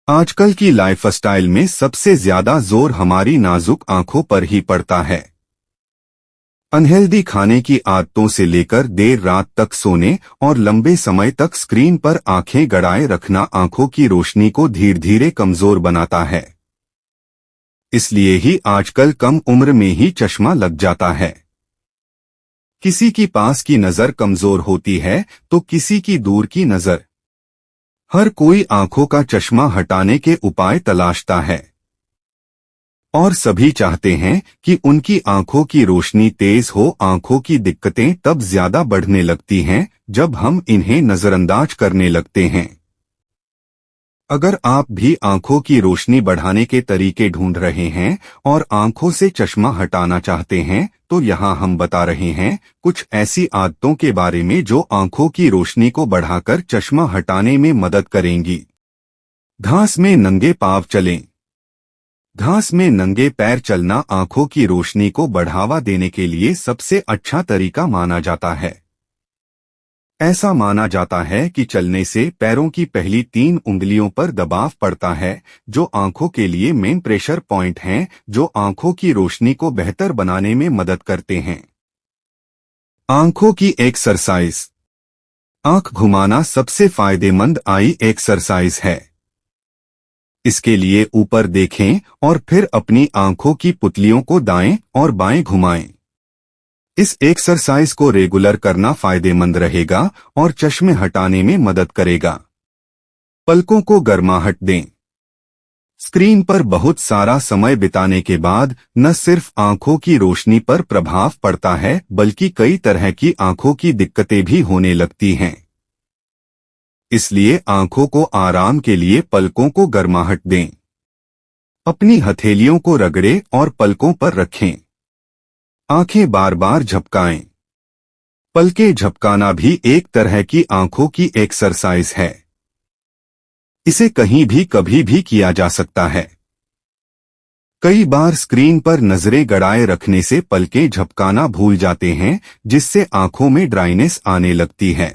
आजकल की लाइफस्टाइल में सबसे ज्यादा जोर हमारी नाजुक आंखों पर ही पड़ता है। अनहेल्दी खाने की आदतों से लेकर देर रात तक सोने और लंबे समय तक स्क्रीन पर आंखें गड़ाए रखना आंखों की रोशनी को धीरे धीरे कमजोर बनाता है। इसलिए ही आजकल कम उम्र में ही चश्मा लग जाता है। किसी की पास की नजर कमजोर होती है तो किसी की दूर की नजर। हर कोई आंखों का चश्मा हटाने के उपाय तलाशता है और सभी चाहते हैं कि उनकी आंखों की रोशनी तेज हो। आंखों की दिक्कतें तब ज्यादा बढ़ने लगती हैं जब हम इन्हें नजरअंदाज करने लगते हैं। अगर आप भी आंखों की रोशनी बढ़ाने के तरीके ढूंढ रहे हैं और आंखों से चश्मा हटाना चाहते हैं तो यहाँ हम बता रहे हैं कुछ ऐसी आदतों के बारे में जो आंखों की रोशनी को बढ़ाकर चश्मा हटाने में मदद करेंगी। घास में नंगे पांव चलें। घास में नंगे पैर चलना आंखों की रोशनी को बढ़ावा देने के लिए सबसे अच्छा तरीका माना जाता है। ऐसा माना जाता है कि चलने से पैरों की पहली 3 उंगलियों पर दबाव पड़ता है जो आंखों के लिए मेन प्रेशर पॉइंट हैं जो आंखों की रोशनी को बेहतर बनाने में मदद करते हैं। आंखों की एक्सरसाइज। आंख घुमाना सबसे फायदेमंद आई एक्सरसाइज है। इसके लिए ऊपर देखें और फिर अपनी आंखों की पुतलियों को दाएं और बाएं घुमाएं। इस एक्सरसाइज को रेगुलर करना फायदेमंद रहेगा और चश्मे हटाने में मदद करेगा। पलकों को गर्माहट दें। स्क्रीन पर बहुत सारा समय बिताने के बाद न सिर्फ आंखों की रोशनी पर प्रभाव पड़ता है बल्कि कई तरह की आंखों की दिक्कतें भी होने लगती हैं। इसलिए आंखों को आराम के लिए पलकों को गर्माहट दें। अपनी हथेलियों को रगड़ें और पलकों पर रखें। आंखें बार बार झपकाएं। पलकें झपकाना भी एक तरह की आंखों की एक्सरसाइज है। इसे कहीं भी कभी भी किया जा सकता है। कई बार स्क्रीन पर नजरें गड़ाए रखने से पलकें झपकाना भूल जाते हैं जिससे आंखों में ड्राइनेस आने लगती है।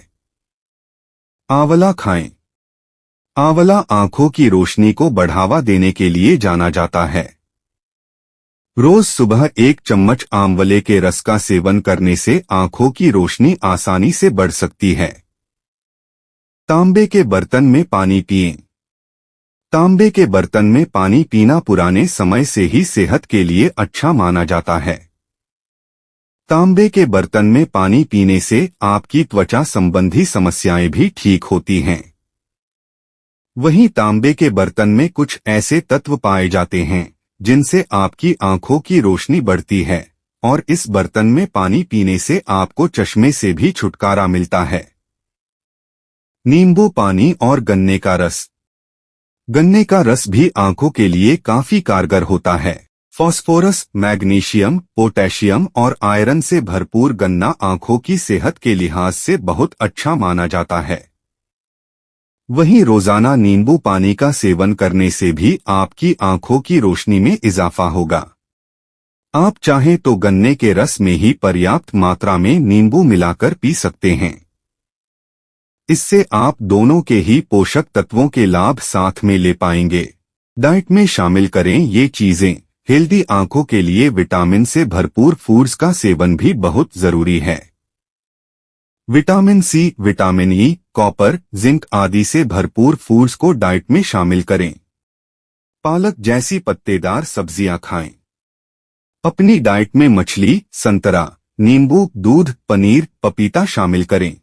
आंवला खाएं। आंवला आंखों की रोशनी को बढ़ावा देने के लिए जाना जाता है। रोज सुबह 1 चम्मच आंवले के रस का सेवन करने से आंखों की रोशनी आसानी से बढ़ सकती है। तांबे के बर्तन में पानी पिएं। तांबे के बर्तन में पानी पीना पुराने समय से ही सेहत के लिए अच्छा माना जाता है। तांबे के बर्तन में पानी पीने से आपकी त्वचा संबंधी समस्याएं भी ठीक होती हैं। वहीं तांबे के बर्तन में कुछ ऐसे तत्व पाए जाते हैं जिनसे आपकी आंखों की रोशनी बढ़ती है और इस बर्तन में पानी पीने से आपको चश्मे से भी छुटकारा मिलता है। नींबू पानी और गन्ने का रस। गन्ने का रस भी आंखों के लिए काफी कारगर होता है। फास्फोरस, मैग्नीशियम, पोटेशियम और आयरन से भरपूर गन्ना आंखों की सेहत के लिहाज से बहुत अच्छा माना जाता है। वहीं रोजाना नींबू पानी का सेवन करने से भी आपकी आंखों की रोशनी में इजाफा होगा। आप चाहें तो गन्ने के रस में ही पर्याप्त मात्रा में नींबू मिलाकर पी सकते हैं। इससे आप दोनों के ही पोषक तत्वों के लाभ साथ में ले पाएंगे। डाइट में शामिल करें ये चीजें। हेल्दी आंखों के लिए विटामिन से भरपूर फूड्स का सेवन भी बहुत जरूरी है। Vitamin C, vitamin E, copper, zinc आदि से भरपूर फूड्स को डाइट में शामिल करें। पालक जैसी पत्तेदार सब्जियां खाएं। अपनी डाइट में मछली, संतरा, नींबू, दूध, पनीर, पपीता शामिल करें।